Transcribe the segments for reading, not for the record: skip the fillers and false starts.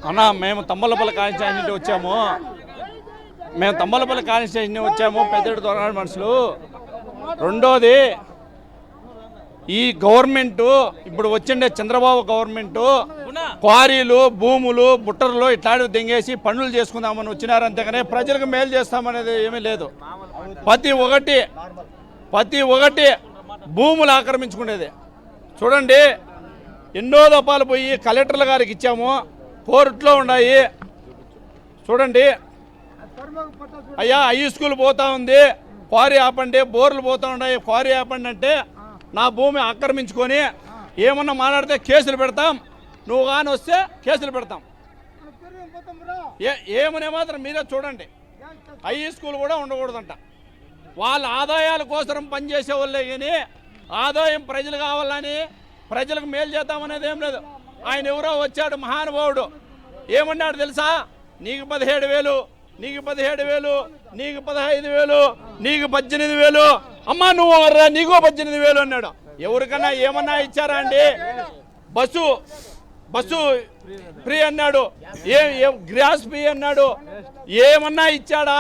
అన్నా మేము తమ్మలపల్లి కాన్స్టిట్యూన్సీ నుండి వచ్చాము. పెద్దటి దొరగాడు మనుషులు. రెండోది, ఈ గవర్నమెంటు ఇప్పుడు వచ్చిండే చంద్రబాబు గవర్నమెంటు క్వారీలు, భూములు, బుట్టర్లు ఇట్లాంటివి దెంగేసి పనులు చేసుకుందామని వచ్చినారు. అంతేగానే ప్రజలకు మేలు చేస్తామనేది ఏమీ లేదు. ప్రతి ఒక్కటి భూములు ఆక్రమించుకునేది. చూడండి, ఎన్నో దఫాలు పోయి కలెక్టర్ల గారికి ఇచ్చాము, కోర్టులో ఉన్నాయి. చూడండి అయ్యా, హై స్కూల్ పోతా ఉంది, క్వారీ ఆపండి, బోర్లు పోతూ ఉన్నాయి, క్వారీ ఆపండి అంటే నా భూమి ఆక్రమించుకొని ఏమన్నా మాట్లాడితే కేసులు పెడతాం, నువ్వు కానీ వస్తే కేసులు పెడతాం. ఏమనే మాత్రం మీరే చూడండి. హై స్కూల్ కూడా ఉండకూడదంట. వాళ్ళ ఆదాయాల కోసం పనిచేసే వాళ్ళే కానీ ఆదాయం ప్రజలు కావాలని, ప్రజలకు మేలు చేద్దామనేది ఏం లేదు. ఆయన ఎవరో వచ్చాడు మహానుభావుడు, ఏమన్నాడు తెలుసా? నీకు 17,000, నీకు 17,000, నీకు 15,000, నీకు 18,000, అమ్మా నువ్వు ఎవర్రా నీకు 18,000 అన్నాడు. ఎవరికన్నా ఏమన్నా ఇచ్చారా అండి? బస్సు ఫ్రీ అన్నాడు, గ్యాస్ ఫ్రీ అన్నాడు. ఏమన్నా ఇచ్చాడా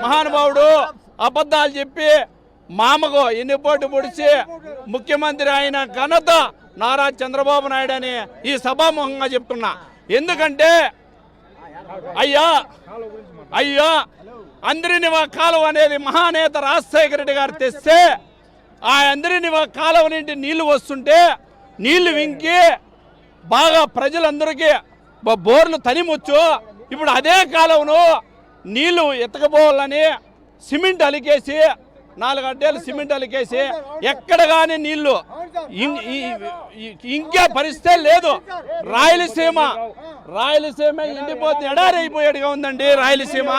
మహానుభావుడు? అబద్ధాలు చెప్పి మామకు ఎన్నిపోటు పొడిచి ముఖ్యమంత్రి అయిన ఘనత నారా చంద్రబాబు నాయుడు అని ఈ సభాముఖంగా చెప్తున్నా. ఎందుకంటే అయ్యా అందరినివా కాలువ అనేది మహానేత రాజశేఖర రెడ్డి గారు తెస్తే ఆ అందరినివా కాలువ నుండి నీళ్లు వస్తుంటే నీళ్లు వింకి బాగా ప్రజలందరికీ బోర్లు తనిముచ్చు. ఇప్పుడు అదే కాలువను నీళ్లు ఎత్తకపోవాలని సిమెంట్ అలికేసి 4 అడ్డేలు సిమెంట్ అలికేసి ఎక్కడ కానీ నీళ్లు ఇంకే పరిస్థితే లేదు. రాయలసీమ ఎండిపోతుంది, ఎడారి అయిపోయాడుగా ఉందండి. రాయలసీమ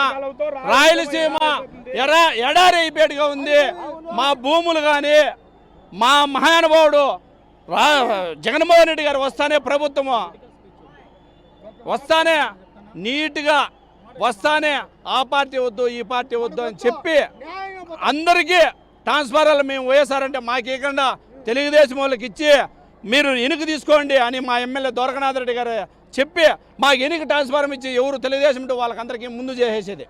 ఎడారి అయిపోయాడుగా ఉంది. మా భూములు కానీ మా మహానుభావుడు జగన్మోహన్ రెడ్డి గారు ప్రభుత్వము వస్తానే నీట్గా ఆ పార్టీ వద్దు ఈ పార్టీ వద్దు అని చెప్పి అందరికీ ట్రాన్స్ఫారాలు మేము వేసారంటే మాకు ఇవ్వకుండా తెలుగుదేశం వాళ్ళకి ఇచ్చి మీరు ఎన్నిక తీసుకోండి అని మా ఎమ్మెల్యే దొరకనాథ్ రెడ్డి గారు చెప్పి మాకు ఎన్నిక ట్రాన్స్ఫారం ఇచ్చి ఎవరు తెలుగుదేశం ఉంటే వాళ్ళకందరికీ ముందు చేసేది.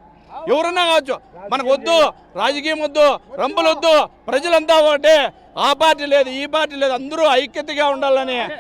ఎవరన్నా కావచ్చు, మనకు వద్దు, రాజకీయం వద్దు, రంపులు వద్దు, ప్రజలంతా ఒకటే. ఆ పార్టీ లేదు ఈ పార్టీ లేదు, అందరూ ఐక్యతగా ఉండాలని